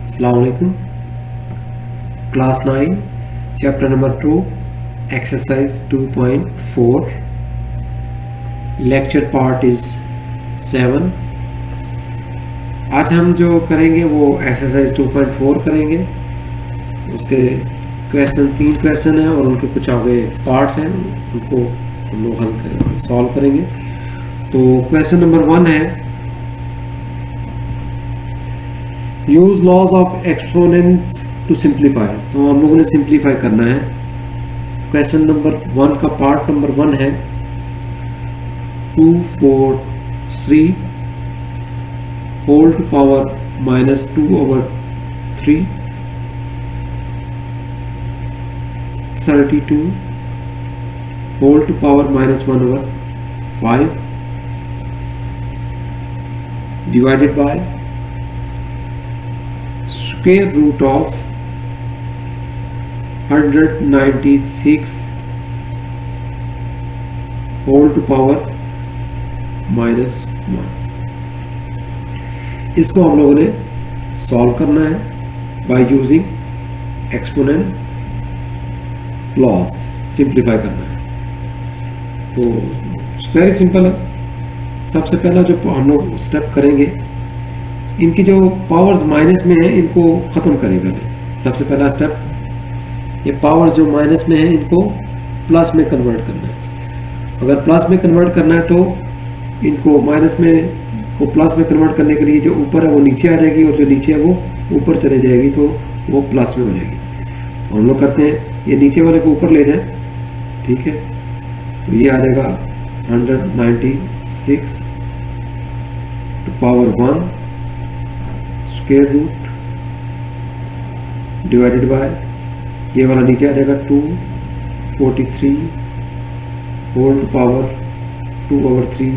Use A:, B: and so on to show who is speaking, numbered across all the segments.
A: अस्सलाम वालेकुम। Class 9 chapter number 2 exercise 2.4 lecture part is 7। आज हम जो करेंगे वो एक्सरसाइज 2.4 करेंगे। उसके तीन क्वेश्चन हैं और उनके कुछ आगे पार्ट्स हैं, उनको हम लोग सॉल्व करेंगे। तो क्वेश्चन नंबर 1 है use laws of exponents to simplify. तो हम लोगों ने सिंप्लीफाई करना है। क्वेश्चन नंबर 1 का पार्ट नंबर 1 है 243 whole to power -2/3 32 whole to power -1/5 divided by square root of 196 whole to power -1। इसको हम लोगों ने सॉल्व करना है by using exponent laws, simplify करना है। तो वेरी सिंपल है। सबसे पहला जो हम लोग स्टेप करेंगे, इनकी जो पावर्स माइनस में है इनको ख़त्म करें पहले। सबसे पहला स्टेप, ये पावर्स जो माइनस में है इनको प्लस में कन्वर्ट करना है। अगर प्लस में कन्वर्ट करना है तो इनको माइनस में को प्लस में कन्वर्ट करने के लिए जो ऊपर है वो नीचे आ जाएगी और जो नीचे है वो ऊपर चले जाएगी, तो वो प्लस में हो जाएगी। तो हम लोग करते हैं, ये नीचे वाले को ऊपर ले जाए, ठीक है। तो ये आ जाएगा 196 to power 1 square root divided by, ये वाला नीचे आ जाएगा 243 whole to power 2/3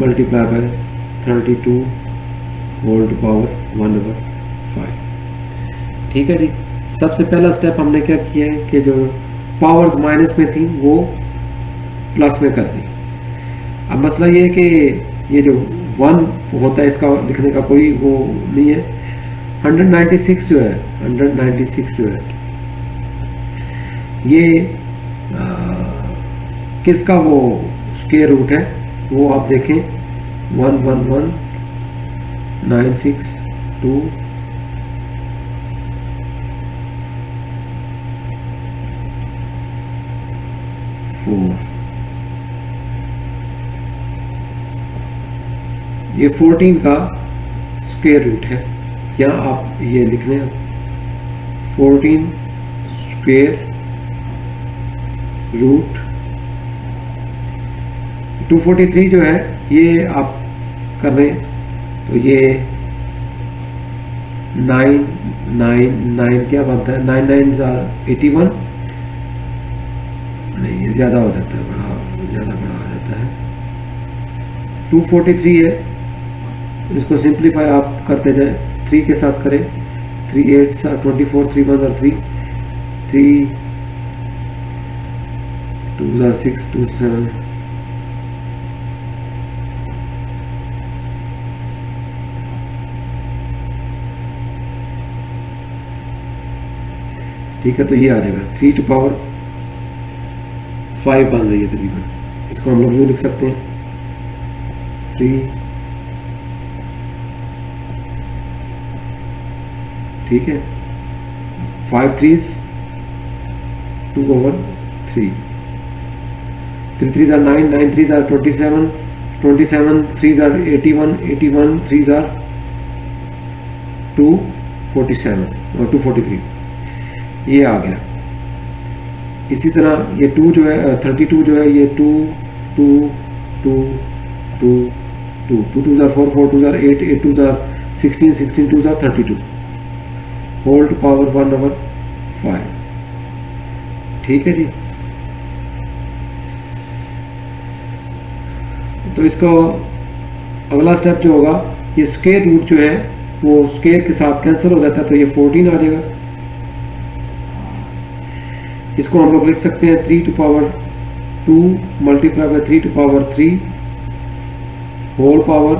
A: multiply by 32 whole to power 1/5। ठीक है जी। सबसे पहला स्टेप हमने क्या किया है कि जो पावर्स माइनस में थी वो प्लस में कर दी। अब मसला ये है कि ये जो 1 होता है इसका लिखने का कोई वो नहीं है। 196 जो है, 196 जो है ये किसका वो स्क्वायर रूट है, वो आप देखें 111,962 4। ये 14 का स्क्वायर रूट है। यहाँ आप ये लिख लें 14 स्क्वायर रूट 243 जो है ये आप कर रहे हैं, तो ये 999 क्या बनता है, 9 9 81, नहीं ये ज़्यादा हो जाता है, ज़्यादा बड़ा हो जाता है। 243 है, इसको सिंप्लीफाई आप करते जाए, 3 के साथ करें, 3 8 24, 3 1 और 3 3 2 6 2 7 ठीक है। तो ये आ जाएगा 3 टू पावर 5 बन रही है तकरीबन। इसको हम लोग यूँ लिख सकते हैं 3, ठीक है, 5 3s 2/3, 3 3s are 9, 9 3s are 27, 27 3s are 81, 81 3s are 247 और 243, ये आ गया। इसी तरह ये 2 जो है 32 जो है ये 2 2 2 2 2 2 2s are 4, 4 2s are 8, 8 2s are 16, 16 2s are 32 whole to power 1/5। ठीक है जी। तो इसको अगला स्टेप जो होगा, ये स्क्वायर रूट जो है वो स्क्वायर के साथ कैंसिल हो जाता है, तो ये 14 आ जाएगा। इसको हम लोग लिख सकते हैं 3 to power 2 multiply by 3 to power 3 whole power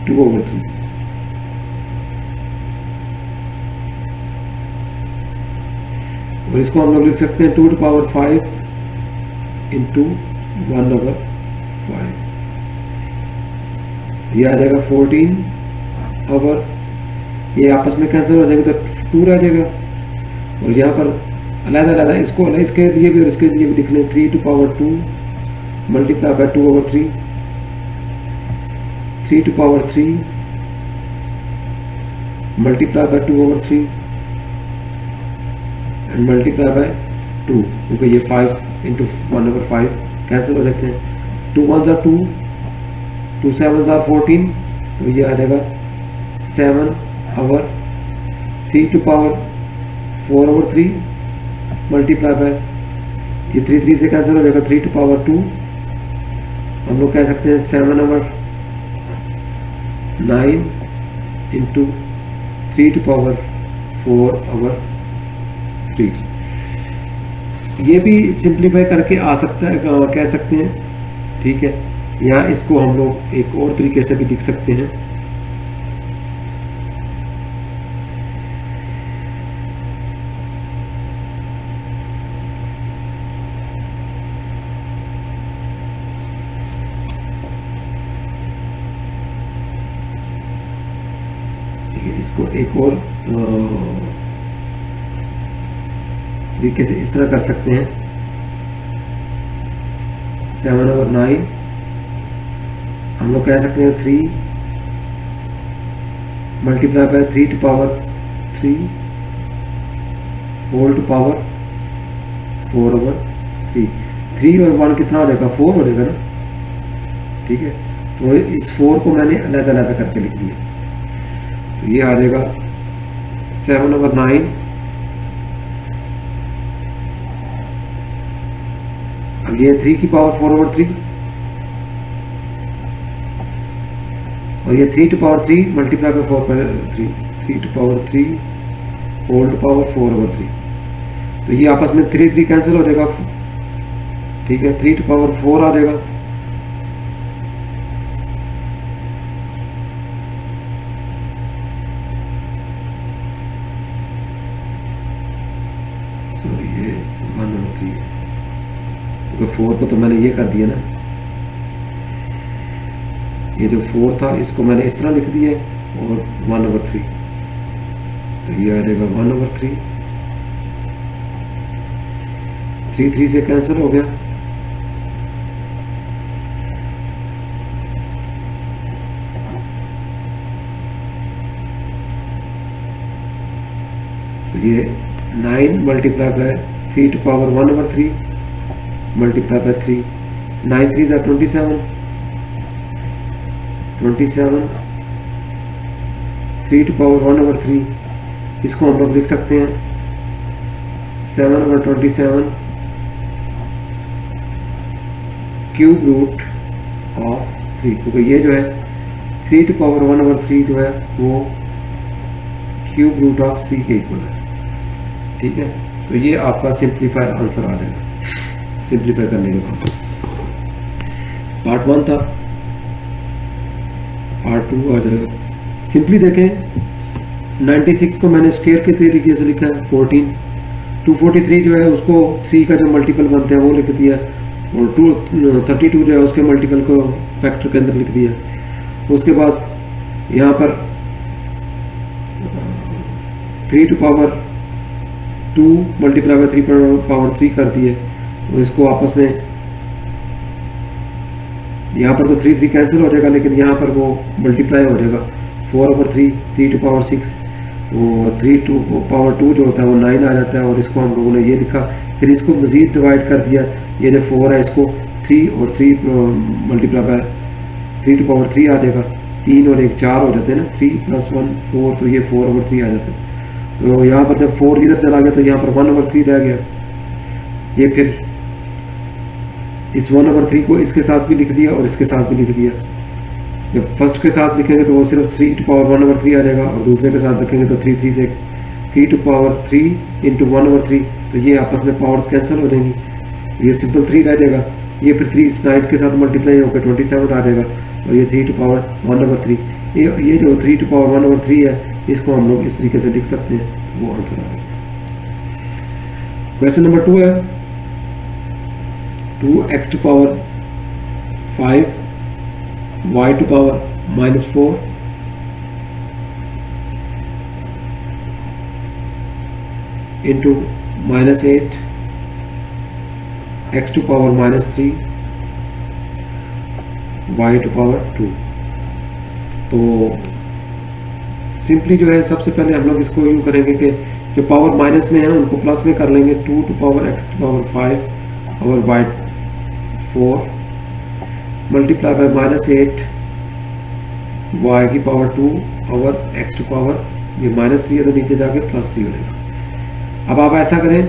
A: 2/3। और इसको हम लोग लिख सकते हैं 2 टू पावर 5 इंटू 1/5, ये आ जाएगा 14/, ये आपस में कैंसिल हो जाएंगे तो 2 रह जाएगा। और यहाँ पर अलग इसको अलग इसके लिए भी और इसके लिए भी लिख लें 3 to power 2 multiply by 2/3, 3 to power 3 multiply by 2/3 and multiply by 2, क्योंकि ये 5 इंटू 1/5 कैंसिल हो जाते हैं। 2 1s are 2, 2 7s are 14, तो ये आ जाएगा 7/, 3 टू पावर 4/3 मल्टीप्लाई बाय, ये 3 3 से कैंसिल हो जाएगा, 3 टू पावर 2, हम लोग कह सकते हैं 7/9 इंटू 3 टू पावर 4/3। ये भी सिंप्लीफाई करके आ सकता है, कह सकते हैं, ठीक है। या इसको हम लोग एक और तरीके से भी लिख सकते हैं। इसको एक और तरीके से इस तरह कर सकते हैं, 7/9 हम लोग कह सकते हैं 3 multiply by 3 to power 3 whole to power 4/3। 3 और 1 कितना हो जाएगा, 4 हो जाएगा ना, ठीक है। तो इस 4 को मैंने अलग करके लिख दिया, तो ये आ जाएगा 7/9 अब ये 3 की पावर 4/3 और ये 3 to power 3 multiply by 4/3, 3 to power 3 whole to power 4/3, तो ये आपस में 3 3 कैंसिल हो जाएगा, ठीक है। 3 टू पावर 4 आ जाएगा, सॉरी ये 1/3 है, क्योंकि 4 को तो मैंने ये कर दिया ना, ये जो 4 था इसको मैंने इस तरह लिख दिया और 1/3, तो ये आ जाएगा 1/3, 3 3 से कैंसिल हो गया, तो ये 9 multiply by 3 to power 1/3 multiply by 3, 9 3s are 27, 3 to power 1/3, इसको हम लोग लिख सकते हैं 7/27 क्यूब रूट ऑफ 3, क्योंकि ये जो है 3 टू पावर 1/3 जो है वो क्यूब रूट ऑफ 3 के इक्वल है, ठीक है। तो ये आपका सिंप्लीफाई आंसर आ जाएगा सिंप्लीफाई करने के बाद। पार्ट 1 था, पार्ट 2 आ जाएगा। सिंपली देखें, 96 को मैंने स्क्वायर के तरीके से लिखा है 14, 243 जो है उसको 3 का जो मल्टीपल बनते हैं वो लिख दिया, और 32 जो है उसके मल्टीपल को फैक्टर के अंदर लिख दिया। उसके बाद यहाँ पर 3 to power 2 multiply by 3 power 3 कर दिए, तो इसको आपस में यहाँ पर तो 3 3 कैंसिल हो जाएगा, लेकिन यहाँ पर वो मल्टीप्लाई हो जाएगा 4/3, 3 टू पावर 6, तो 3 टू पावर 2 जो होता है वो 9 आ जाता है, और इसको हम लोगों ने ये लिखा। फिर इसको मज़ीद डिवाइड कर दिया, ये जो 4 है इसको 3 और 3 मल्टीप्लाई बाय 3 टू पावर 3 आ जाएगा, 3 और 1 4 हो जाते हैं ना, 3 + 1 4, तो ये 4/3 आ जाता है। तो यहाँ पर जब 4 इधर चला गया तो यहाँ पर 1/3 रह गया। ये फिर इस 1/3 को इसके साथ भी लिख दिया और इसके साथ भी लिख दिया। जब फर्स्ट के साथ लिखेंगे तो वो सिर्फ 3 टू पावर 1/3 आ जाएगा, और दूसरे के साथ लिखेंगे तो 3 टू पावर 3 इंटू 1/3, तो ये आपस में पावर्स कैंसिल हो जाएंगी, तो ये सिंपल 3 रह जाएगा। ये फिर 3 इस 9 के साथ मल्टीप्लाई होकर 27 आ जाएगा, और ये 3 टू पावर 1/3, ये जो 3 टू पावर 1/3 है इसको हम लोग इस तरीके से लिख सकते हैं, वो आंसर आ जाएगा। क्वेश्चन नंबर 2 है 2x to power 5 y to power -4 into -8 x to power -3 y to power 2। तो सिंपली जो है सबसे पहले हम लोग इसको यूँ करेंगे कि जो पावर माइनस में है उनको प्लस में कर लेंगे। 2 to power x to power 5 और y 4 मल्टीप्लाई बाय -8 y की पावर 2 और x टू पावर ये -3 है तो नीचे जाके +3 हो जाएगा। अब आप ऐसा करें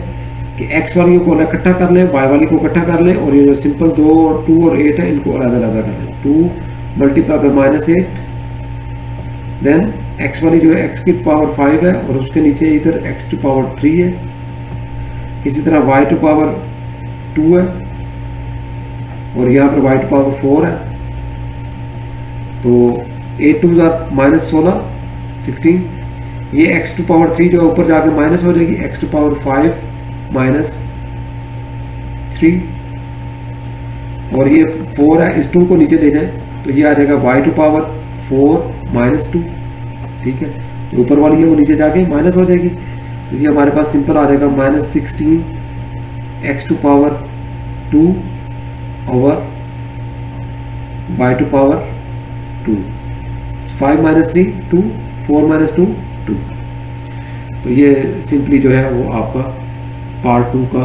A: कि x वाली को इकट्ठा कर लें, y वाली को इकट्ठा कर लें और ये जो सिंपल 2 और 2 और 8 है इनको अलग अलग कर लें। 2 मल्टीप्लाई बाय -8 देन x वाली जो है x की पावर 5 है और उसके नीचे इधर x टू पावर 3 है। इसी तरह y टू पावर 2 है और यहाँ पर y टू पावर 4 है। तो 8 2 -16 ये x टू पावर 3 जो ऊपर जाके माइनस हो जाएगी, x टू पावर 5 -3 और ये 4 है, इस 2 को नीचे ले जाए तो ये आ जाएगा y टू पावर 4 -2। ठीक है, जो ऊपर वाली है वो नीचे जाके माइनस हो जाएगी तो ये हमारे पास सिंपल आ जाएगा -16 x to power 2 over y to power 2। 5 -3 2 4 -2 2। तो ये सिंपली जो है वो आपका पार्ट 2 का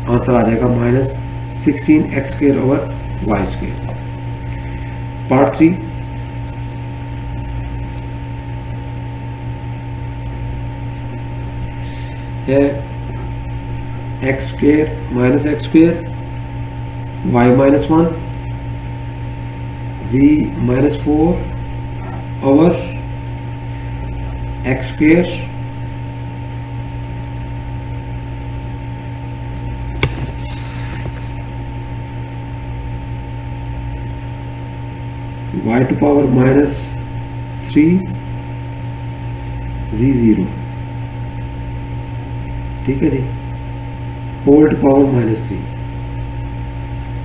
A: आंसर आ जाएगा -16 x² ओवर y²। पार्ट 3 है x² -x² y -1 z -4 over x² y to power -3 z 0। ठीक है जी, होल टू पावर -3।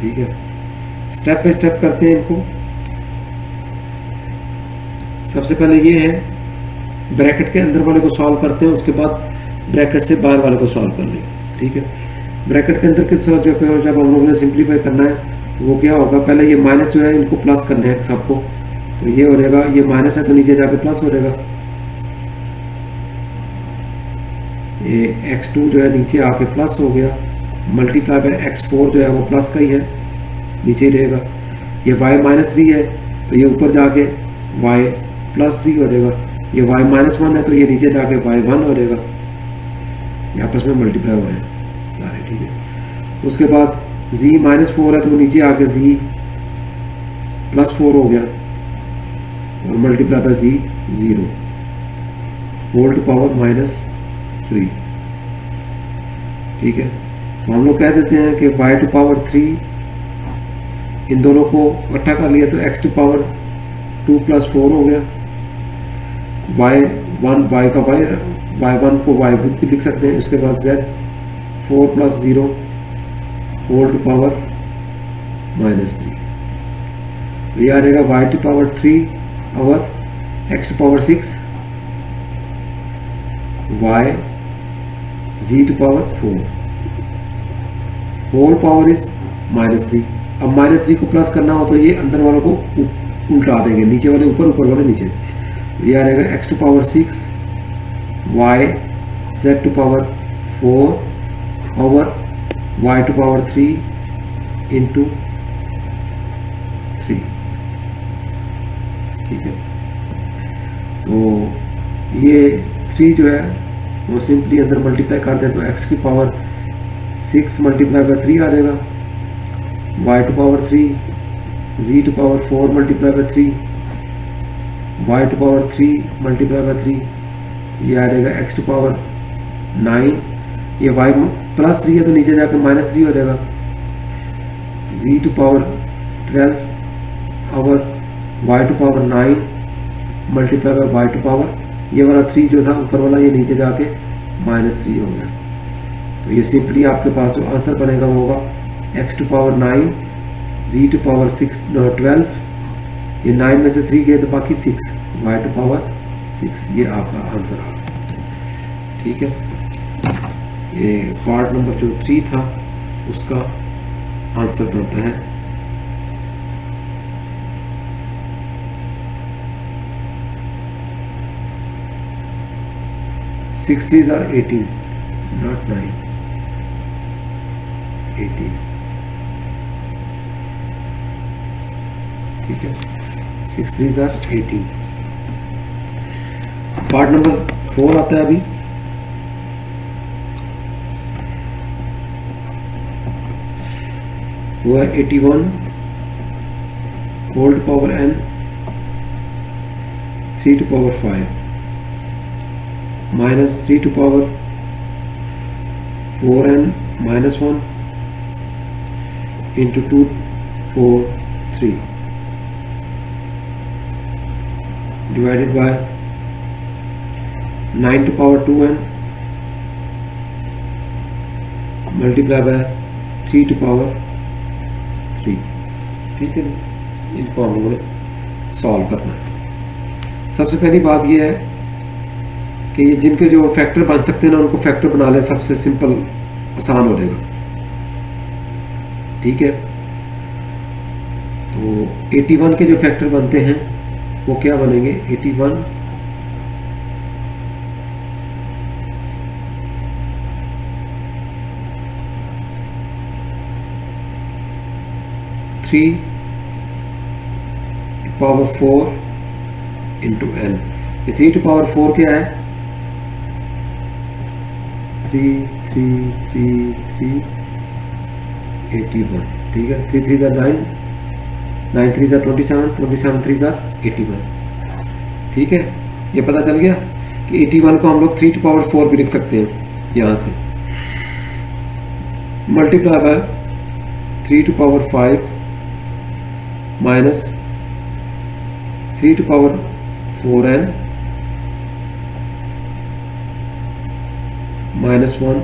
A: ठीक है, स्टेप बाय स्टेप करते हैं इनको। सबसे पहले ये है ब्रैकेट के अंदर वाले को सॉल्व करते हैं, उसके बाद ब्रैकेट से बाहर वाले को सॉल्व कर लेंगे। ठीक है, ब्रैकेट के अंदर के जब हम लोगों ने सिंप्लीफाई करना है तो वो क्या होगा, पहले ये माइनस जो है इनको प्लस करने हैं सबको, तो ये हो जाएगा, ये माइनस है तो नीचे जाके प्लस हो जाएगा। ये x2 जो है नीचे आके प्लस हो गया, मल्टीप्लाई बाय x4 जो है वो प्लस का ही है, नीचे ही रहेगा। ये y -3 है तो ये ऊपर जाके y +3 हो जाएगा। ये y -1 है तो ये नीचे जाके y 1 हो जाएगा। ये आपस में मल्टीप्लाई हो रहे हैं सारे। ठीक है, उसके बाद z -4 है तो नीचे आके z +4 हो गया और multiply by z 0 whole to power -3। ठीक है, तो हम लोग कह देते हैं कि y टू पावर 3 इन दोनों को इकट्ठा कर लिया तो x टू पावर 2 + 4 हो गया। y1 y का y1 को y भी लिख सकते हैं। उसके बाद z 4 + 0 होल टू पावर -3। तो ये आ जाएगा y to power 3 over x to power 6 y z to power 4 whole power is -3। अब -3 को प्लस करना हो तो ये अंदर वालों को उल्टा देंगे, नीचे वाले ऊपर, ऊपर वाले नीचे। तो ये आ जाएगा x to power 6 y z to power 4 over y to power 3 into 3। ठीक है, तो ये 3 जो है वो सिंपली अंदर मल्टीप्लाई कर दें तो x की पावर 6 मल्टीप्लाई बाय 3 आ जाएगा, y to power 3 z to power 4 multiply by 3 y to power 3 multiply by 3। ये आ जाएगा x टू पावर 9। ये y +3 है तो नीचे जाकर -3 हो जाएगा। z to power 12 over y to power 9 multiply by y to power, ये वाला 3 जो था ऊपर वाला ये नीचे जाके -3 हो गया। तो ये सिंपली आपके पास जो आंसर बनेगा वो होगा x to power 9 z to power 12, ये 9 में से 3 गए तो बाकी 6, y टू पावर 6, ये आपका आंसर आ गया। ठीक है, ये पार्ट नंबर जो 3 था उसका आंसर बनता है 6 3s are 18, not 9, 18। ठीक है, 6 3s are 18। पार्ट नंबर 4 आता है अभी। वो है 81 whole to power n 3 to power 5 minus 3 to power 4n minus 1 into 2 4 3 divided by 9 to power 2n multiply by 3 to power 3। ठीक है, इनको हम लोगों ने सॉल्व करना है। सबसे पहली बात यह है कि ये जिनके जो फैक्टर बन सकते हैं ना उनको फैक्टर बना लें, सबसे सिंपल आसान हो जाएगा। ठीक है, तो 81 के जो फैक्टर बनते हैं वो क्या बनेंगे, 81 3 टू पावर 4 इंटू n। ये 3 टू पावर 4 क्या है, 3 3 3 3 81। ठीक है, 3 3 9, 9 3 27, 27 3 81। ठीक है, ये पता चल गया कि 81 को हम लोग 3 टू पावर 4 भी लिख सकते हैं यहाँ से। Multiply by 3 to power 5 minus 3 to power 4n minus 1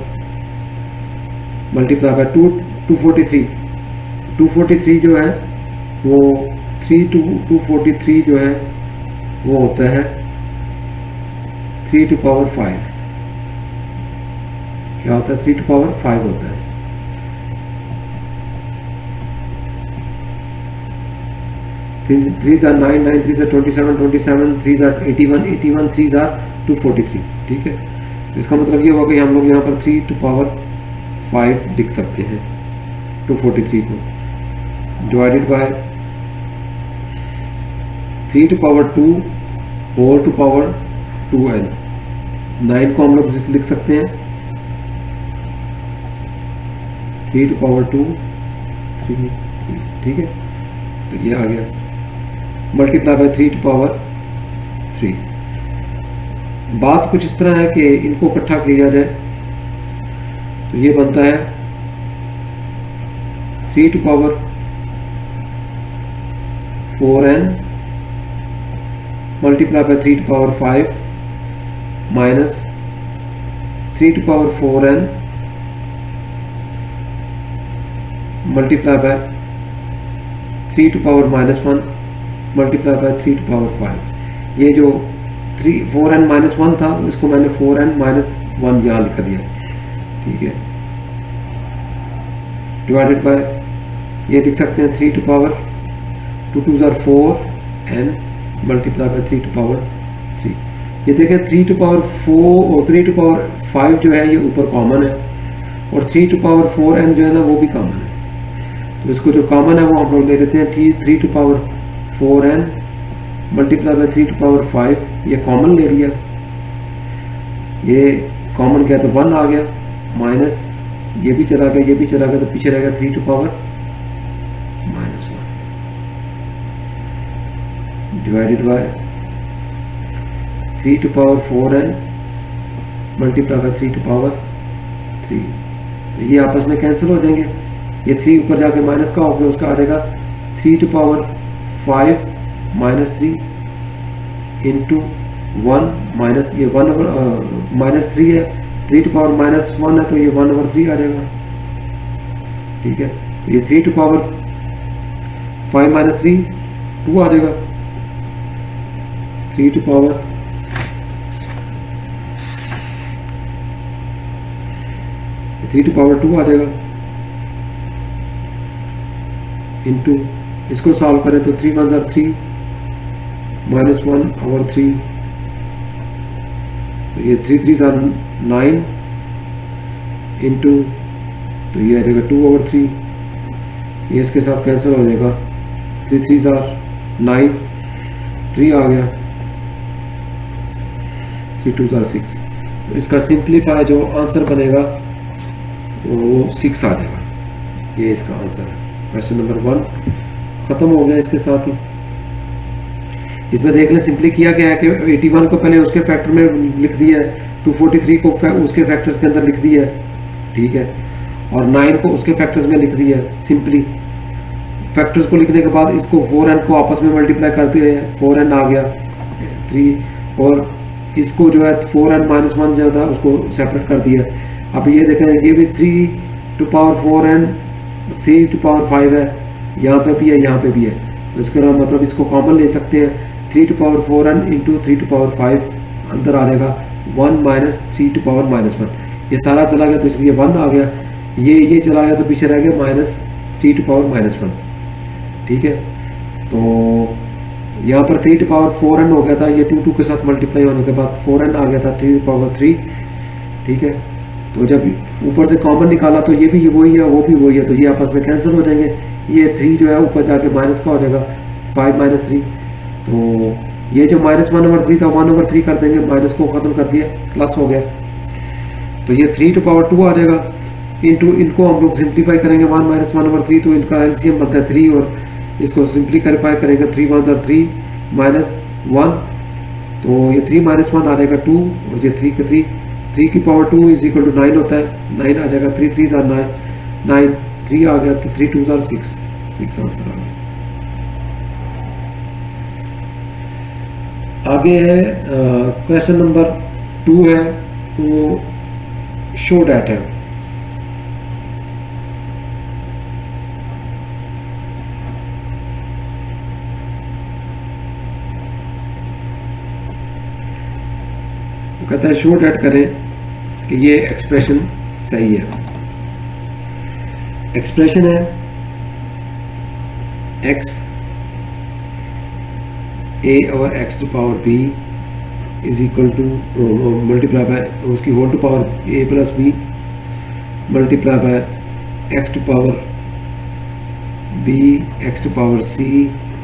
A: multiply by 243। 243 जो है वो 3 टू 243 जो है वो होता है 3 टू पावर 5। क्या होता है, 3 टू पावर 5 होता है। 3 are 9, 9 3 are 27, 27 3 are 81, 81 3 are 243। ठीक है, इसका मतलब ये होगा कि हम लोग यहाँ पर 3 टू पावर 5 लिख सकते हैं 243 को, divided by 3 to power 2 whole to power 2n। 9 को हम लोग लिख सकते हैं 3 टू पावर 2 3 3। ठीक है, तो ये आ गया मल्टीप्लाई बाय 3 टू पावर 3। बात कुछ इस तरह है कि इनको इकट्ठा किया जाए तो ये बनता है 3 to power 4n multiply by 3 to power 5 minus 3 to power 4n multiply by 3 to power minus 1 multiply by 3 to power 5। ये जो 4n माइनस 1 था इसको मैंने 4n माइनस 1 यहाँ लिख दिया। ठीक है, डिवाइडेड बाय ये लिख सकते हैं 3 to power 2 2 are 4n multiply by 3 to power 3। ये देखें 3 टू पावर 4 और 3 टू पावर 5 जो है ये ऊपर कॉमन है और 3 टू पावर 4n जो है ना वो भी कॉमन है। तो इसको जो कॉमन है वो हम लोग ले लेते हैं 3 to power 4n multiply by 3 to power 5, ये कॉमन ले लिया, ये कॉमन क्या तो 1 आ गया, माइनस ये भी चला गया, ये भी चला गया, तो पीछे रहेगा 3 to power minus 1 divided by 3 to power 4n multiply by 3 to power 3। तो ये आपस में कैंसिल हो जाएंगे, ये 3 ऊपर जाके माइनस का हो गया, उसका आ जाएगा 3 to power 5 minus 3 into 1 minus ये 1 माइनस 3 है 3 टू पावर -1 है तो ये 1/3 आ जाएगा। ठीक है, तो ये 3 टू पावर 5 - 3 2 आ जाएगा। 3 टू पावर 2 आ जाएगा इंटू, इसको सॉल्व करें तो 3 1 3 -1/3, तो ये 3 3 9 इंटू, तो ये आ जाएगा 2/3, ये इसके साथ कैंसिल हो जाएगा। 3 3 9 3 आ गया, 3 2 6। तो इसका सिंप्लीफाई जो आंसर बनेगा वो 6 आ जाएगा। ये इसका आंसर है। क्वेश्चन नंबर 1 ख़त्म हो गया इसके साथ ही। इसमें देख लें सिंपली किया क्या है कि 81 को पहले उसके फैक्टर में लिख दिया है, 243 को उसके फैक्टर्स के अंदर लिख दिया है। ठीक है, और 9 को उसके फैक्टर्स में लिख दिया है। सिंपली फैक्टर्स को लिखने के बाद इसको 4n को आपस में मल्टीप्लाई करते हैं, 4n आ गया 3, और इसको जो है 4n - 1 जो था उसको सेपरेट कर दिया। अब ये देखें, ये भी 3 to power 4n 3 to power 5 है, यहाँ पे भी है, यहाँ पे भी है, तो इसका मतलब इसको कॉमन ले सकते हैं। 3 to power 4n into 3 to power 5 अंदर आ जाएगा 1 - 3 टू पावर -1। ये सारा चला गया तो इसलिए 1 आ गया, ये चला गया तो पीछे रह गया -3 टू पावर -1। ठीक है, तो यहाँ पर 3 टू पावर 4n हो गया था, ये 2 के साथ मल्टीप्लाई होने के बाद 4n आ गया था 3 टू पावर 3। ठीक है, तो जब ऊपर से कॉमन निकाला तो ये भी वही है, वो भी वही है, तो ये आपस में कैंसिल हो जाएंगे। ये 3 जो है ऊपर जाके माइनस का हो जाएगा 5 - 3, तो ये जो -1/3 था 1/3 कर देंगे, माइनस को ख़त्म कर दिया, प्लस हो गया। तो ये 3 टू पावर 2 आ जाएगा इंटू, इनको हम लोग सिंप्लीफाई करेंगे 1 - 1/3, तो इनका एलसीएम बनता है 3, और इसको सिंप्लीफाई करेंगे 3 1 3 -1, तो ये 3 - 1 आ जाएगा 2, और ये 3 की पावर 2 इज इक्वल टू 9 होता है, 9 आ जाएगा। 3 3 9 3 आ गया, तो 3 2 6 आंसर आ गया। आगे है क्वेश्चन नंबर 2 है, वो शो डैट है। वो कहता है शो डैट करें कि ये एक्सप्रेशन सही है। एक्सप्रेशन है x a और x to power b is equal to multiply by उसकी whole to power a plus b multiply by x to power b x to power c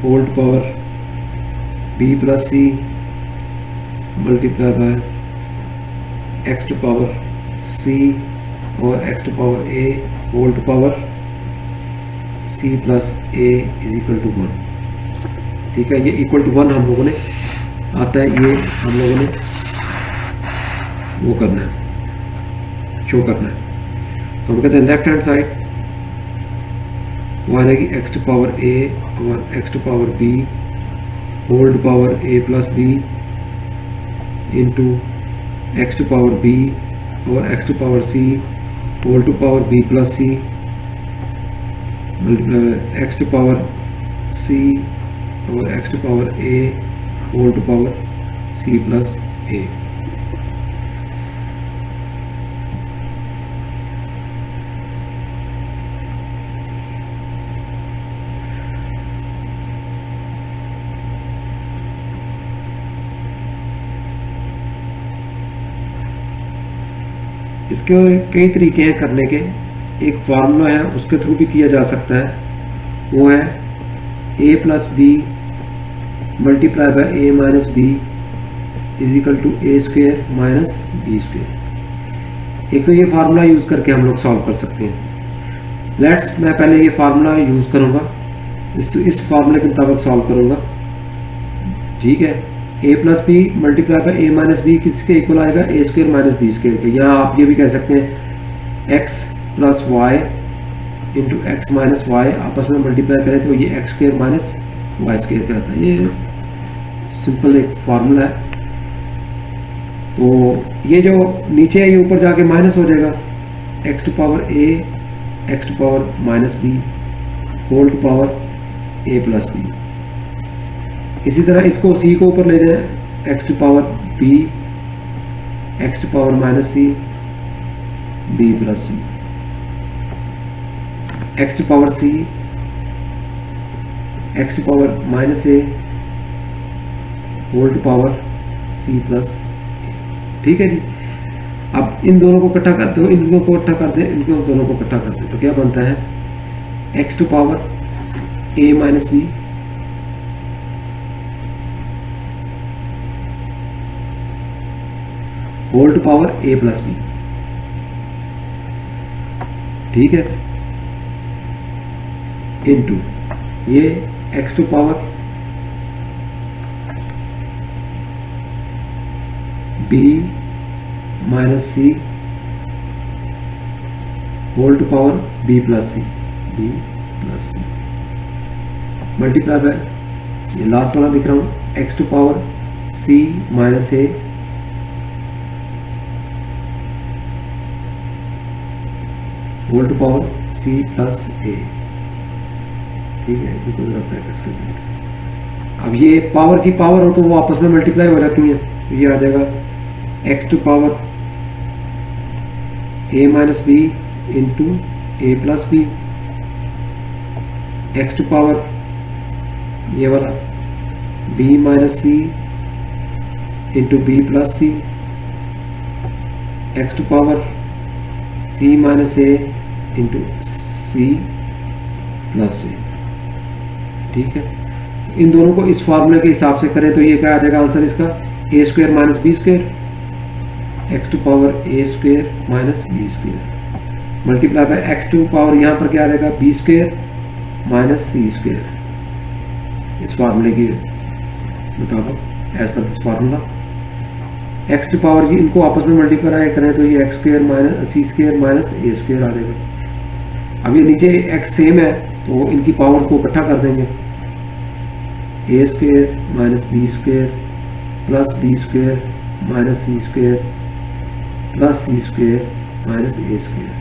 A: whole to power b plus c multiply by x to power c और x to power a whole to power c plus a is equal to 1। ठीक है, ये equal to 1 हम लोगों ने आता है, ये हम लोगों ने वो करना है, शो करना है। तो हम कहते हैं लेफ्ट हैंड साइड वो आ जाएगी x टू पावर a और x to power b whole to power a plus b into x to power b और x to power c whole to power b plus c x to power c और x to power a whole to power c plus a। इसके कई तरीके हैं करने के। एक formula है उसके थ्रू भी किया जा सकता है, वो है a plus B multiply by a minus B is equal to a square minus B square. एक तो ये फार्मूला यूज़ करके हम लोग सॉल्व कर सकते हैं। मैं पहले ये फार्मूला यूज़ करूँगा, इस फार्मूले के मुताबिक सॉल्व करूँगा। ठीक है, a plus B multiply by a minus B किसके इक्वल आएगा, a square minus B square के। यहाँ आप ये भी कह सकते हैं x plus Y into X minus Y आपस में मल्टीप्लाई करें तो ये X square minus Y square का आता है। ये सिंपल एक फार्मूला है, तो ये जो नीचे है ये ऊपर जाके माइनस हो जाएगा, x to power A X to power minus B whole to power A plus B. इसी तरह इसको सी को ऊपर ले जाए, X to power B x to power minus C B plus C, x to power C x to power minus A whole to power C plus. ठीक है जी। अब इन दोनों को इकट्ठा करते हो, इन दोनों को इकट्ठा करते हैं, इनको दोनों को इकट्ठा करते हैं, तो क्या बनता है, x to power a minus B whole to power A plus b. ठीक है, इनटू ये x to power b minus c whole to power b plus c multiply by ये लास्ट वाला दिख रहा हूं, x to power c minus A whole to power C plus a. ठीक है, इनको जरा ब्रैकेट्स कर देते हैं। अब ये पावर की पावर हो तो वो आपस में मल्टीप्लाई हो जाती हैं, तो ये आ जाएगा x to power a minus b into a plus b, x to power ये वाला b minus c into b plus C, x to power c minus a into c plus a. ठीक है, इन दोनों को इस फार्मूले के हिसाब से करें तो ये क्या आ जाएगा आंसर इसका, a square minus b square x to power a square minus b square multiply by x to power यहाँ पर क्या आ जाएगा b square minus c square. इस फार्मूले के मुताबिक as per this formula x to power इनको आपस में मल्टीप्लाई करें तो ये x square minus c square minus a square आ जाएगा। अब ये नीचे एक्स सेम है तो इनकी पावर्स को इकट्ठा कर देंगे, a square minus b square plus b square minus c square plus c square minus a square.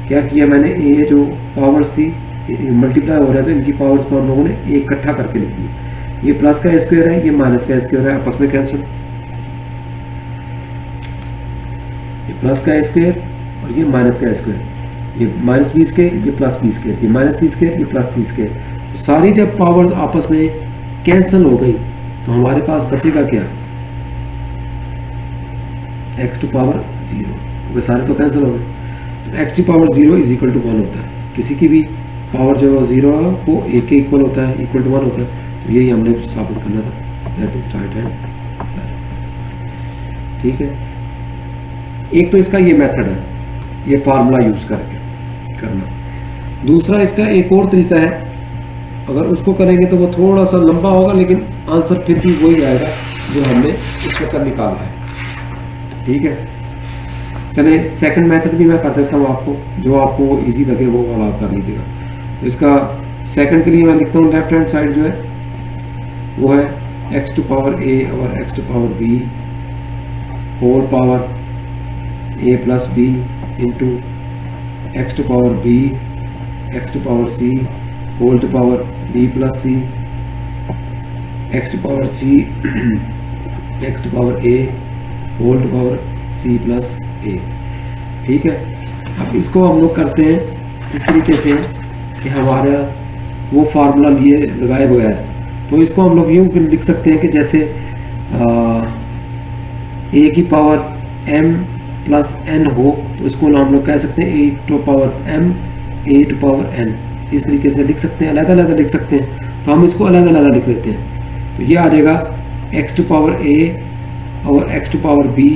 A: क्या किया मैंने, ये जो पावर्स थी मल्टीप्लाई हो रहा है तो इनकी पावर्स को हम लोगों ने एक इकट्ठा करके लिख दिया। ये प्लस का स्क्वायर है, ये माइनस का स्क्वायर है, आपस में कैंसिल, ये प्लस का स्क्वायर और ये माइनस का स्क्वायर, ये माइनस बी स्क्वायर ये प्लस बी स्क्वायर, ये माइनस सी स्क्वायर ये प्लस सी स्क्वायर। तो सारी जब पावर्स आपस में कैंसिल हो गई तो हमारे पास बचेगा क्या, एक्स टू पावर जीरो, वे सारे तो कैंसिल हो गए। तो x to power zero is equal to 1 होता है, किसी की भी पावर जो जीरो है वो एक के इक्वल होता है, इक्वल टू 1 होता है। तो यही हमने साबित करना था, that is right hand side. ठीक है, एक तो इसका ये मेथड है, ये फार्मूला यूज करके करना। दूसरा इसका एक और तरीका है, अगर उसको करेंगे तो वो थोड़ा सा लंबा होगा लेकिन आंसर फिर भी वही आएगा जो हमने इस वक्त निकाला है। ठीक है, चले सेकंड मेथड भी मैं कर देता हूँ आपको, जो आपको इजी लगे वो वाला आप कर लीजिएगा। तो इसका सेकंड के लिए मैं लिखता हूँ लेफ्ट हैंड साइड जो है वो है एक्स टू पावर ए और x to power b whole power A plus b into x to power B x to power c whole to power b plus C x to power C x to power a whole to power C plus a. ठीक है, अब इसको हम लोग करते हैं इस तरीके से कि हमारा वो फार्मूला लिए लगाए बगैर, तो इसको हम लोग यूँ लिख सकते हैं कि जैसे ए की पावर m प्लस n हो तो इसको हम लोग कह सकते हैं a to power m a to power n, इस तरीके से लिख सकते हैं, अलग-अलग लिख सकते हैं। तो हम इसको अलग-अलग लिख लेते हैं, तो ये आ जाएगा x टू पावर a और x to power b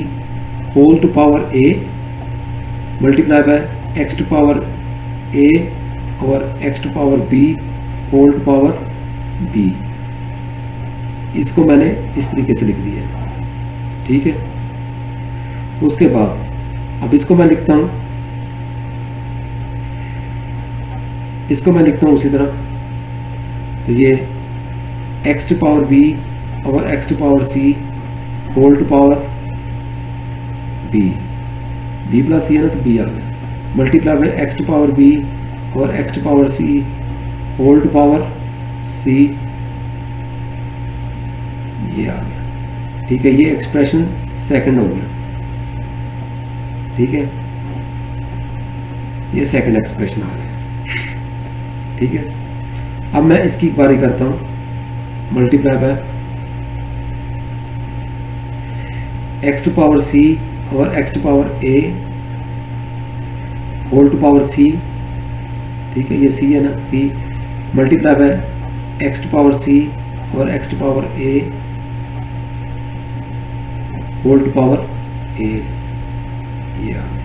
A: whole to power a multiply by x to power a और x to power b whole to power b। इसको मैंने इस तरीके से लिख दिया। ठीक है, उसके बाद अब इसको मैं लिखता हूं, इसको मैं लिखता हूं उसी तरह। तो ये x टू पावर b और x to power c whole to power b plus c है ना, तो बी आ गया, multiply by x to power b और x to power c whole to power c, ये आ गया। ठीक है, ये एक्सप्रेशन सेकंड हो गया। ठीक है, ये सेकंड एक्सप्रेशन आ गया। ठीक है, अब मैं इसकी बारी करता हूं, multiply by x to power c और x to power a whole to power c. ठीक है, ये सी है ना, c multiply by x to power c और x to power a whole to power a, ये आ गया।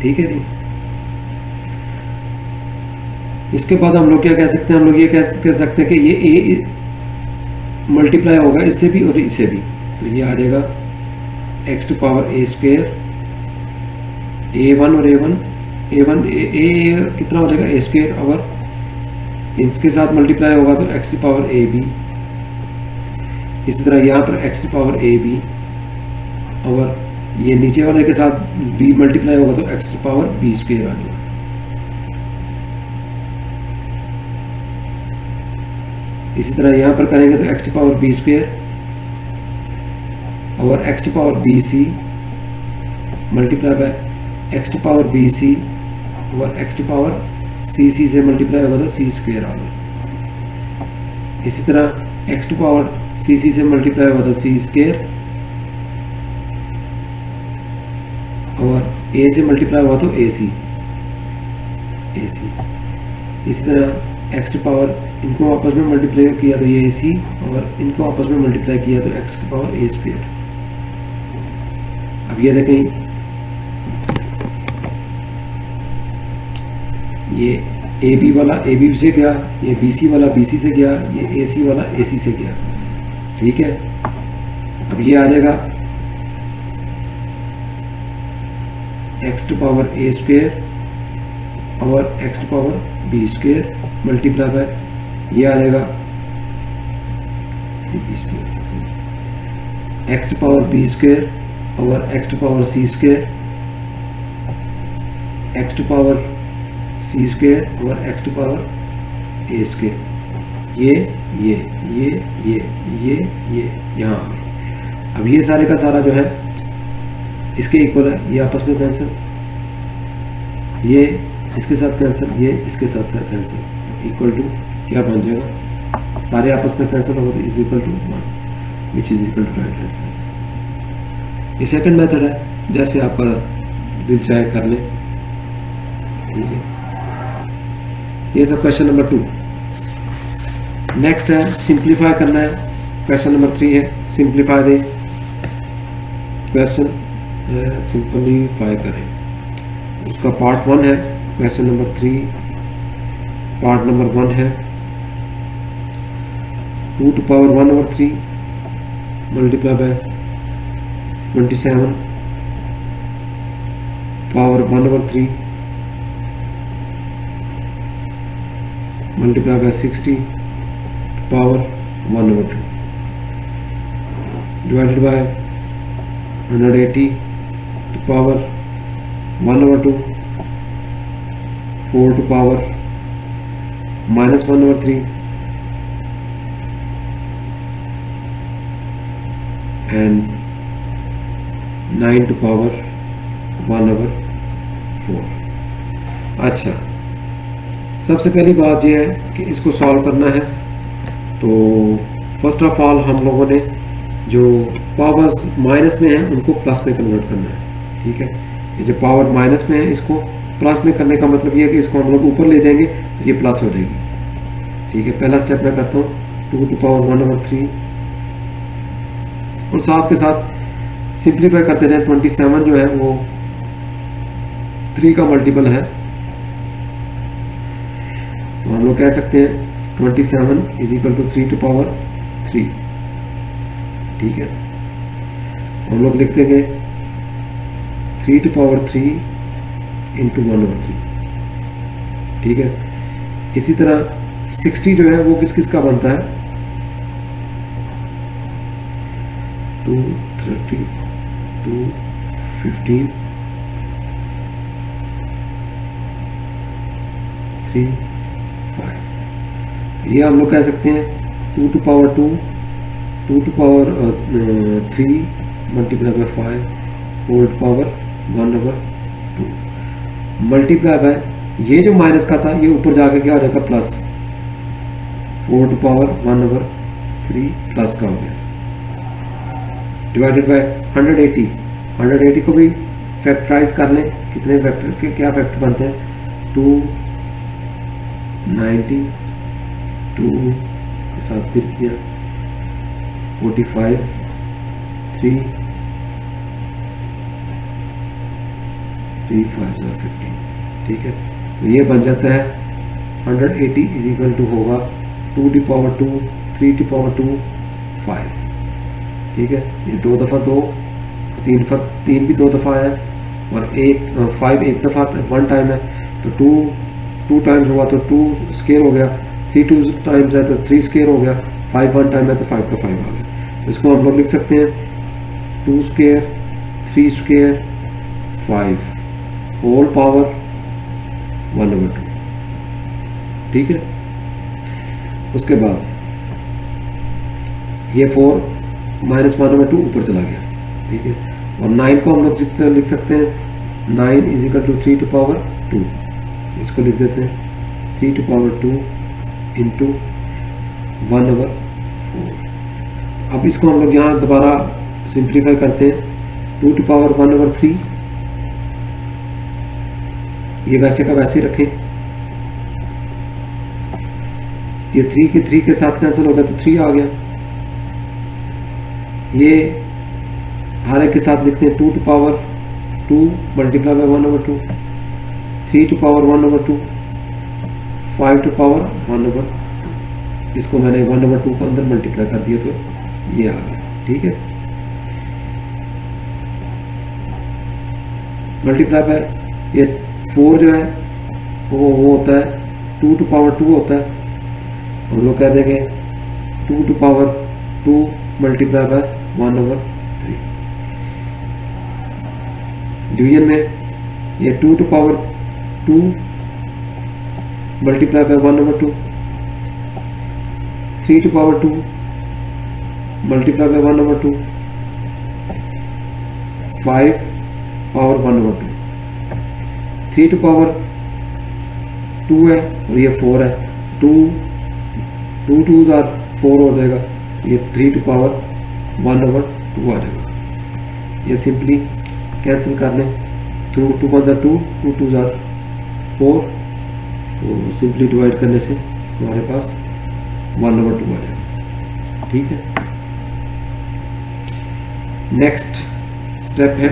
A: ठीक है जी, इसके बाद हम लोग क्या कह सकते हैं, हम लोग ये कह सकते हैं कि ये ए मल्टीप्लाई होगा इससे भी और इससे भी, तो ये आ जाएगा x to power A square, A one और ए वन, ए वन ए कितना हो जाएगा ए स्क्वेयर, और इसके साथ मल्टीप्लाई होगा तो x to power A B. इसी तरह यहाँ पर X to power A B, और ये नीचे वाले के साथ बी मल्टीप्लाई होगा तो x to power b square आ जाएगा। इसी तरह यहाँ पर करेंगे तो x to power b square और x to power b c multiply by x to power b c और x to power c c से मल्टीप्लाई होगा तो सी स्क्वेयर आ गया। इसी तरह x to power c c से मल्टीप्लाई होगा तो सी स्क्वेयर, और ए से मल्टीप्लाई हुआ तो ए सी। इसी तरह एक्स टू पावर इनको आपस में मल्टीप्लाई किया तो ये ए सी, और इनको आपस में मल्टीप्लाई किया तो x to power A square. अब ये देखें, ये ए बी वाला ए बी से गया, ये बी सी वाला बी सी से गया, ये ए सी वाला ए सी से गया। ठीक है, अब ये आ जाएगा x to power A square और x to power b square multiply by ये आ जाएगा b square, x to power b square और x to power c square, x to power c square और x to power A square. ये यहाँ आ गए। अब ये सारे का सारा जो है इसके इक्वल है, ये आपस में कैंसिल, ये इसके साथ कैंसिल, ये इसके साथ कैंसिल, इक्वल टू क्या बन जाएगा, सारे आपस में कैंसिल होगा तो is equal to 1 which is equal to right hand side. ये सेकंड मेथड है, जैसे आपका दिल चाहे कर ले। ठीक है, ये तो क्वेश्चन नंबर 2। नेक्स्ट है सिंप्लीफाई करना है, क्वेश्चन नंबर 3 है सिंप्लीफाई दे क्वेश्चन, सिंप्लीफाई करें। उसका पार्ट 1 है क्वेश्चन नंबर 3, पार्ट नंबर 1 है 2 to power 1/3 multiply by 27 power 1/3 multiply by 60 power 1/2 divided by 180 to power 1/2 4 to power -1/3 and 9 to power 1/4। अच्छा, सबसे पहली बात यह है कि इसको सॉल्व करना है। तो फर्स्ट ऑफ ऑल हम लोगों ने जो पावर्स माइनस में है उनको प्लस में कन्वर्ट करना है। ठीक है, ये जो पावर माइनस में है इसको प्लस में करने का मतलब ये है कि इसको हम लोग ऊपर ले जाएंगे तो ये प्लस हो जाएगी। ठीक है, पहला स्टेप मैं करता हूँ 2 to power 1/3 और साथ के साथ सिंप्लीफाई करते रहें। 27 जो है वो 3 का मल्टीपल है, तो हम लोग कह सकते हैं 27 is equal to 3 to power 3। ठीक है, तो हम लोग लिख देंगे 3 to power 3 into 1/3। ठीक है, इसी तरह 60 जो है वो किस किस का बनता है, 230, 215, 3, 5। ये हम लोग कह सकते हैं 2 to power 2, 2 to power 3 multiply by 5 whole power 1/2 multiply by ये जो माइनस का था ये ऊपर जाके क्या हो जाएगा प्लस 4 to power 1/3 प्लस का हो गया डिवाइडेड बाय 180। 180 को भी फैक्टराइज कर लें, कितने फैक्टर के क्या फैक्टर बनते हैं 290, 2 के साथ फिर किया 45, 3, 3, 5, 15। ठीक है, तो ये बन जाता है 180 इज इक्वल टू होगा 2 to power 2, 3 to power 2, 5। ठीक है, ये 2 दफ़ा 2, 3 भी 2 दफ़ा है और 5 एक दफ़ा 1 टाइम है, तो 2 टाइम्स हुआ तो 2 स्केयर हो गया, 3 2 टाइम्स है तो 3 स्केयर हो गया, 5 1 टाइम है तो 5 का 5 आ गया। इसको हम लोग लिख सकते हैं 2 स्केयर 3 स्केयर 5 होल पावर 1/2। ठीक है, उसके बाद ये 4 -1/2 ऊपर चला गया। ठीक है, और 9 को हम लोग लिख सकते हैं 9 is equal to 3 to power 2। इसको लिख देते हैं 3 to power 2 इंटू 1/4। अब इसको हम लोग यहाँ दोबारा सिंप्लीफाई करते हैं 2 to power 1/3। ये वैसे का वैसे ही रखें, ये 3 के साथ कैंसिल हो गया तो 3 आ गया। ये हर एक के साथ लिखते हैं 2 to power 2 multiply bye 1/2, 3 to power 1/2, 5 to power 1/2। इसको मैंने 1/2 को अंदर मल्टीप्लाई कर दिया तो ये आ गया। ठीक है, मल्टीप्लाई बाय ये 4 जो है वो होता है 2 to power 2 होता है, हम लोग कह देंगे 2 to power 2 multiply bye 1/3। Division में ये 2 to power 2 multiply bye 1/2, 3 to power 2 multiply bye 1/2, 5 power 1/2, 3 to power 2 है और ये 4 है, 2 2s आर 4 हो जाएगा, ये 3 to power 1/2 आ जाएगा। ये सिंपली कैंसिल कर लें, 2 1s आर 2, 2 2s आर 4, तो सिंपली डिवाइड करने से हमारे पास 1/2 आ जाएगा। ठीक है, नेक्स्ट स्टेप है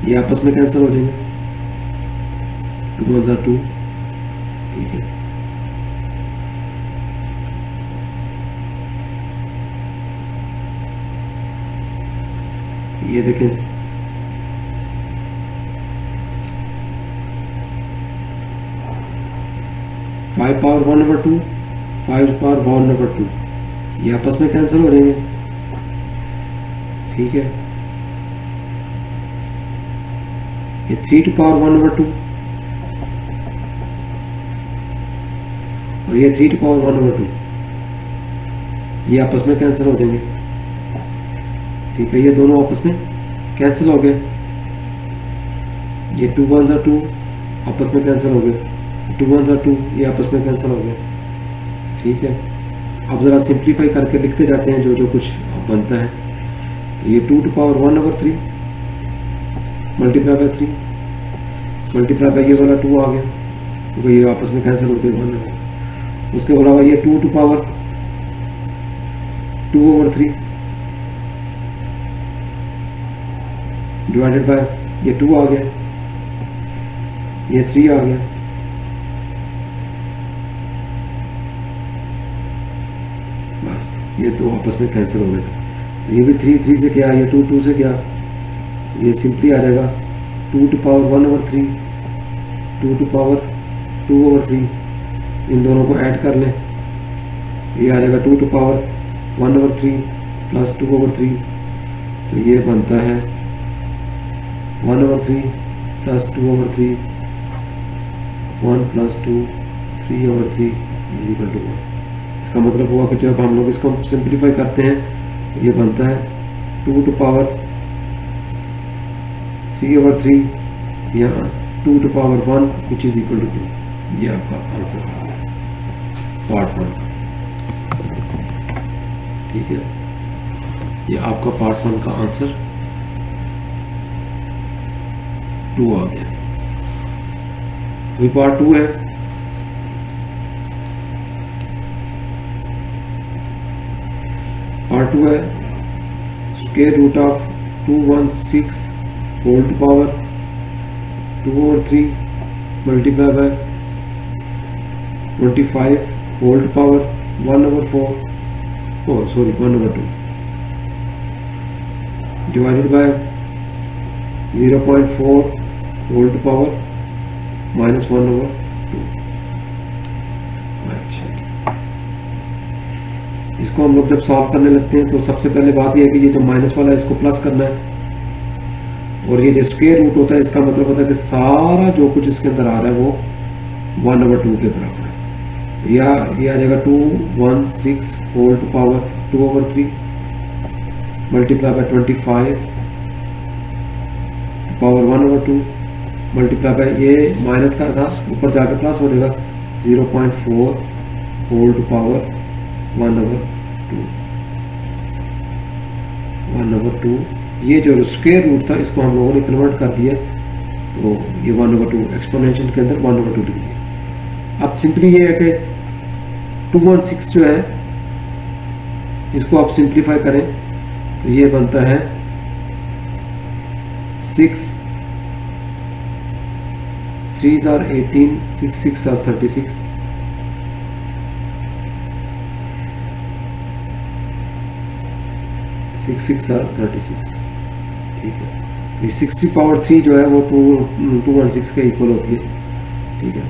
A: ये आपस में कैंसिल हो जाएंगे, 2 1s आर 2। ठीक है, ये देखें 5 पावर 1/2, 5 पावर 1/2 ये आपस में कैंसिल हो जाएंगे। ठीक है, ये 3 to power 1/2 और ये 3 to power 1/2 ये आपस में कैंसिल हो जाएंगे। ठीक है, ये दोनों आपस में कैंसिल हो गए, ये 2 1s आर 2 आपस में कैंसिल हो गए, 2 1s आर 2 ये आपस में कैंसिल हो गए। ठीक है, अब ज़रा सिंप्लीफाई करके लिखते जाते हैं जो जो कुछ बनता है। तो ये 2 to power 1/3 multiply by 3 multiply by ये वाला 2 आ गया क्योंकि ये आपस में कैंसिल हो गए 1। उसके अलावा ये 2 to power 2/3 डिवाइडेड बाय ये 2 आ गया, ये 3 आ गया। बस ये तो आपस में कैंसिल हो गया था, तो ये भी 3 3 से क्या, ये 2 2 से क्या, तो ये सिंपली आ जाएगा 2 टू पावर 1/3, 2 टू पावर 2/3, इन दोनों को ऐड कर लें, ये आ जाएगा 2 टू पावर 1/3 प्लस 2/3, तो ये बनता है 1/3 plus 2/3, 1 plus 2 3/3 is equal to 1। इसका मतलब हुआ कि जब हम लोग इसको सिंप्लीफाई करते हैं तो ये बनता है 2 टू पावर 3/3 या 2 to power 1 which is equal to 2। ये आपका आंसर है पार्ट 1 का। ठीक है, ये आपका पार्ट 1 का आंसर 2 आ गया। अभी पार्ट 2 है। पार्ट 2 है square root of 216 whole to power 2/3 multiply by 25 whole to power 1/4 1/2 divided by 0.4 whole to power -1/2। अच्छा, इसको हम लोग जब सॉल्व करने लगते हैं तो सबसे पहले बात यह है कि ये जो माइनस वाला है इसको प्लस करना है, और ये जो स्क्वायर रूट होता है इसका मतलब होता है कि सारा जो कुछ इसके अंदर आ रहा है वो 1/2 के बराबर है। तो ये आ जाएगा 216 whole to power 2/3 multiply by 25 power 1/2 multiply by, ये माइनस का था ऊपर जाके प्लस हो जाएगा 0.4 होल टू पावर 1/2। ये जो स्क्वायर रूट था इसको हम लोगों ने कन्वर्ट कर दिया, तो ये 1/2 एक्सपोनेंशियल के अंदर 1/2 लिख दिया। अब सिंपली ये है कि 216 जो है इसको आप सिंप्लीफाई करें तो ये बनता है 6 3s are 18, 6 6 are 36, 6 6 are 36। ठीक है, तो 60 पावर 3 जो है वो 216 के इक्वल होती है। ठीक है,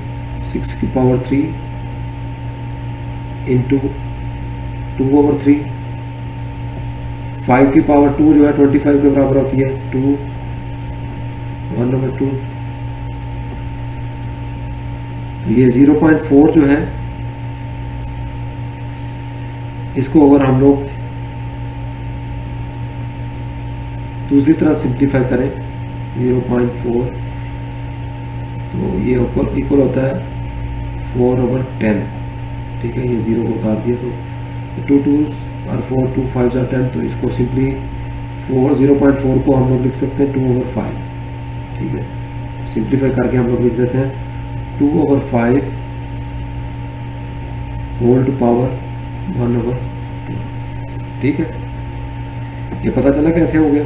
A: 6 की पावर 3 इंटू 2/3, 5 की पावर 2 जो है 25 के बराबर होती है 2 1/2। ये 0.4 जो है इसको अगर हम लोग दूसरी तरह सिंप्लीफाई करें 0.4 तो ये इक्वल होता है 4/10। ठीक है, ये 0 को उतार दिया तो 2 2s और 4 2 5s are 10, तो इसको सिंपली 0.4 को हम लोग लिख सकते हैं 2/5। ठीक है, सिंप्लीफाई करके हम लोग लिख देते हैं 2/5 होल टू पावर 1/2। ठीक है, ये पता चला कैसे हो गया।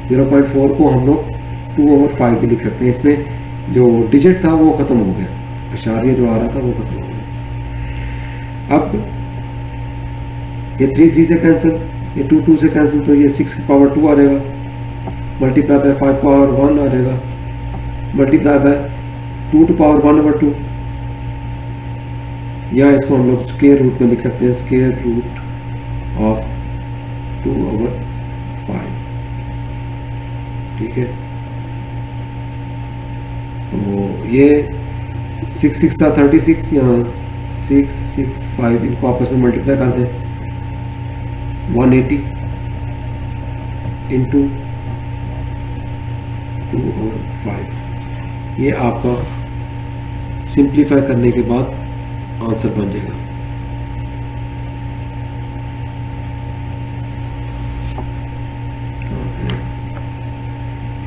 A: 0.4 को हम लोग 2/5 भी लिख सकते हैं, इसमें जो डिजिट था वो खत्म हो गया, अशारिया जो आ रहा था वो खत्म हो गया। अब ये 3 3 से कैंसिल, ये 2 2 से कैंसिल, तो ये 6 की पावर 2 आ जाएगा, मल्टीप्लाई बाय 5 पावर 1 आ जाएगा, मल्टीप्लाई बाय 2 टू पावर 1/2, या इसको हम लोग स्क्वायर रूट में लिख सकते हैं, स्क्वायर रूट ऑफ 2/5। ठीक है, तो ये 6 6 था 36, यहाँ 6 6 5 इनको आपस में मल्टीप्लाई कर दें 180 इंटू 2/5। ये आपका सिंप्लीफाई करने के बाद आंसर बन जाएगा।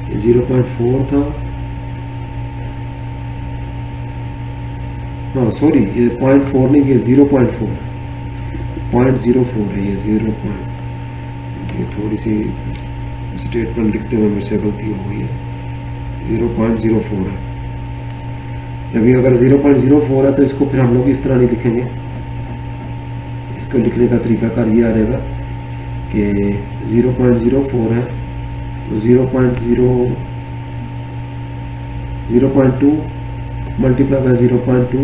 A: ये 0.4 था, हाँ सॉरी, ये 0.4 नहीं, ये 0.4 है, 0.04 है ये 0. ये थोड़ी सी स्टेटमेंट लिखते हुए मुझसे गलती हो गई है, 0.04 है। अभी अगर 0.04 है तो इसको फिर हम लोग इस तरह नहीं लिखेंगे, इसको लिखने का तरीकाकार ये आ जाएगा कि 0.04 है तो 0.2 मल्टीप्लाई बाय 0.2,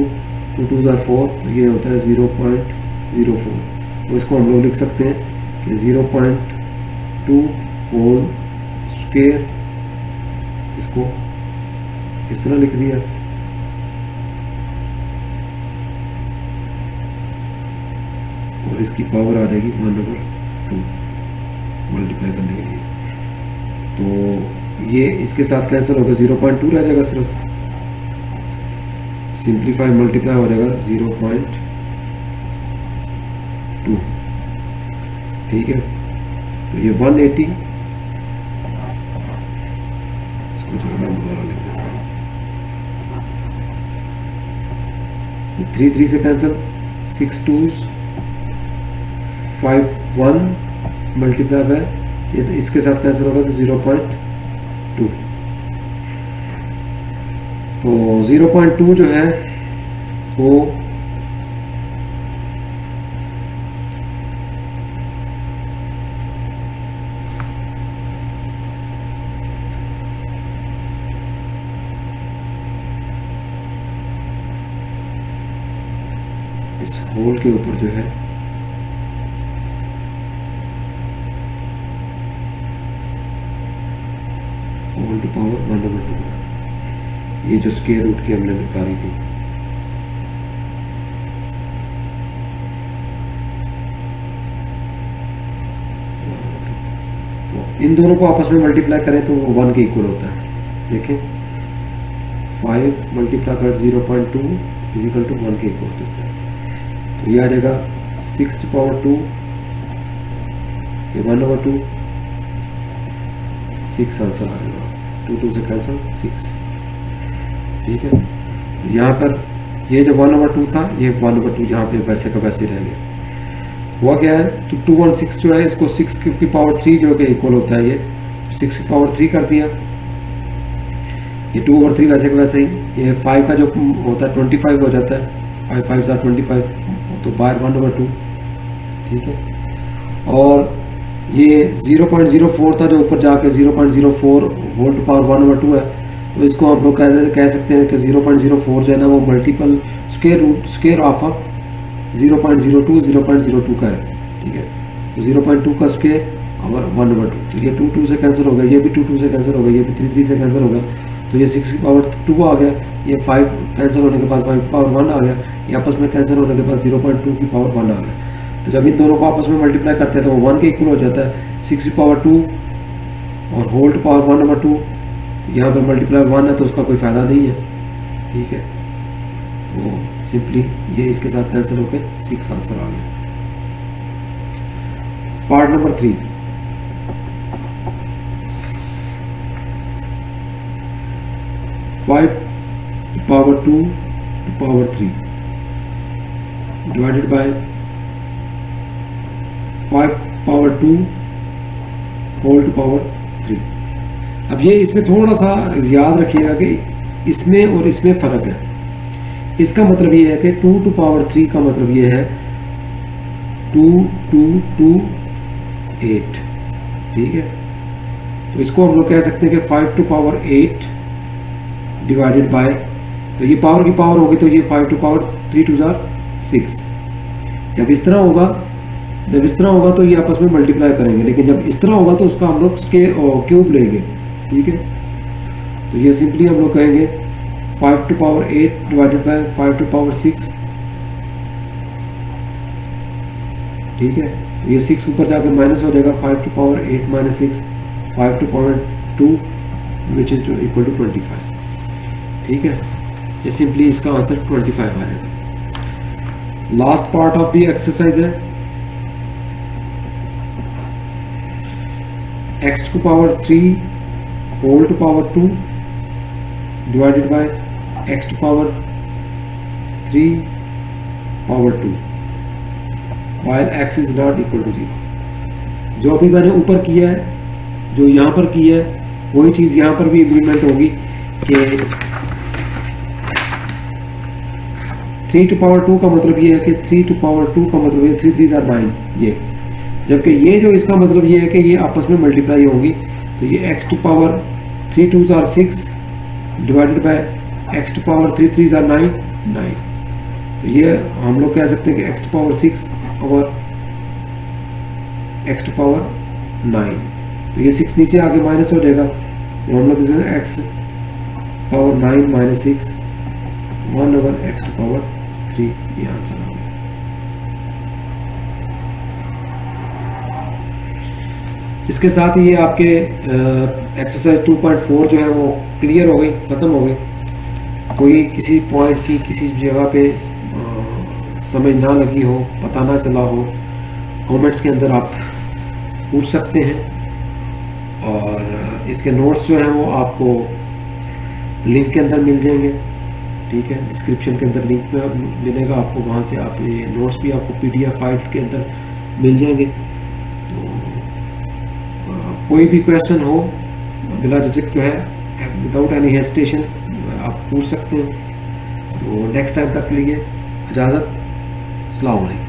A: 2 2 ज़ा 4, तो ये होता है 0.04। तो इसको हम लोग लिख सकते हैं कि 0.2 होल स्क्वायर, इसको इस तरह लिख दिया। और इसकी पावर आ जाएगी 1/2 मल्टीप्लाई करने के लिए। तो ये इसके साथ कैंसिल होगा, 0.2 रह जाएगा सिर्फ, सिंप्लीफाई मल्टीप्लाई हो जाएगा 0.2। ठीक है, तो ये 180, इसको जो मैं दोबारा लिख देता हूँ, 3 3 से कैंसिल, 6 2s 5 1 मल्टीप्लाई बाय, ये तो इसके साथ कैंसिल होगा तो 0.2। तो 0.2 जो है वो इस होल के ऊपर जो है होल टू पावर 1/2, ये जो स्क्वायर रूट की हमने निकाली थी। तो इन दोनों को आपस में मल्टीप्लाई करें तो वो 1 के इक्वल होता है। देखें 5 मल्टीप्लाई कर 0.2 इजिकल टू 1 के इक्वल होता है। तो ये आ जाएगा 6/2, ये 1/2, 6 आंसर आ जाएगा, 2 2 से कैंसिल 6। ठीक है, तो यहाँ पर ये जो 1/2 था, ये 1/2 यहाँ पे वैसे का वैसे रह गया। हुआ क्या है, तो 216 जो है इसको 6 की पावर 3 जो कि इक्वल होता है, ये 6 की पावर 3 कर दिया, ये 2/3 वैसे का वैसे ही। ये 5 का जो होता है 25 हो जाता है, 5 5 ज़ा 25, तो बाहर 1/2। ठीक है, और ये 0.04 था जो ऊपर जाके 0.04 होल टू पावर 1/2 है। तो इसको हम लोग कह सकते हैं कि 0.04 जो है ना वो मल्टीपल स्क्वायर ऑफ 0.02 0.02 का है। ठीक है, तो 0.2 का स्क्वायर और 1/2, तो ये 2 2 से कैंसिल हो गया, ये भी 2 2 से कैंसिल हो गया, ये भी 3 3 से कैंसिल हो गया। तो ये 6 की पावर 2 आ गया, ये 5 कैंसिल होने के बाद 5 की पावर 1 आ गया, ये आपस में कैंसिल होने के बाद 0.2 की पावर 1 आ गया। तो जब इन दोनों को आपस में मल्टीप्लाई करते हैं तो वो 1 के इक्वल हो जाता है। 6 की पावर 2 और होल टू पावर 1/2, यहाँ पर मल्टीप्लाई 1 है तो उसका कोई फ़ायदा नहीं है। ठीक है, तो सिंपली ये इसके साथ कैंसिल होकर 6 आंसर आ गया। Part number 3, five to power 2 to power 3 divided by 5 power 2 whole to power 3। अब ये इसमें थोड़ा सा याद रखिएगा कि इसमें और इसमें फ़र्क है। इसका मतलब ये है कि 2 टू पावर 3 का मतलब ये है 2 2 2 8। ठीक है, तो इसको हम लोग कह सकते हैं कि 5 टू पावर 8 डिवाइडेड बाय, तो ये पावर की पावर होगी तो ये 5 टू पावर 3 2 ज़ा 6। जब इस तरह होगा तो ये आपस में मल्टीप्लाई करेंगे, लेकिन जब इस तरह होगा तो उसका हम लोग क्यूब लेंगे। ठीक है, तो ये सिंपली हम लोग कहेंगे 5 to power 8 divided by 5 to power 6। ठीक है, तो ये 6 ऊपर जाकर माइनस हो जाएगा, 5 to power 8 minus 6, 5 to power 2 which is equal to 25। ठीक है, ये सिंपली इसका आंसर 25 आ जाएगा। Last part of the exercise है x to power 3 whole to power 2 divided by x to power 3 power 2 while x is not equal to 0। जो अभी मैंने ऊपर किया है, जो यहाँ पर किया है, वही चीज़ यहाँ पर भी इम्प्लीमेंट होगी कि 3 टू पावर 2 का मतलब ये है कि 3 टू पावर 2 का मतलब ये 3 3 9 ये, जबकि ये जो इसका मतलब ये है कि ये आपस में मल्टीप्लाई होंगी तो ये x to power 3 2s are 6 divided by x to power 3 3s are 9 9। तो ये हम लोग कह सकते हैं कि x टू पावर 6 और x टू पावर 9। तो ये 6 नीचे आके माइनस हो जाएगा, तो हम लोग x power 9 minus 6 1 over x to power 3, ये आंसर आ गया। इसके साथ ही ये आपके एक्सरसाइज 2.4 जो है वो क्लियर हो गई, ख़त्म हो गई। कोई किसी पॉइंट की किसी जगह पे समझ ना लगी हो, पता ना चला हो, कमेंट्स के अंदर आप पूछ सकते हैं। और इसके नोट्स जो हैं वो आपको लिंक के अंदर मिल जाएंगे, ठीक है, डिस्क्रिप्शन के अंदर लिंक में मिलेगा आपको, वहाँ से आप ये नोट्स भी आपको PDF फाइल के अंदर मिल जाएंगे। तो कोई भी क्वेश्चन हो बिला झिझक जो है, विदाउट एनी हेजिटेशन आप पूछ सकते हैं। तो नेक्स्ट टाइम तक के लिए इजाज़त, अस्सलाम वालेकुम।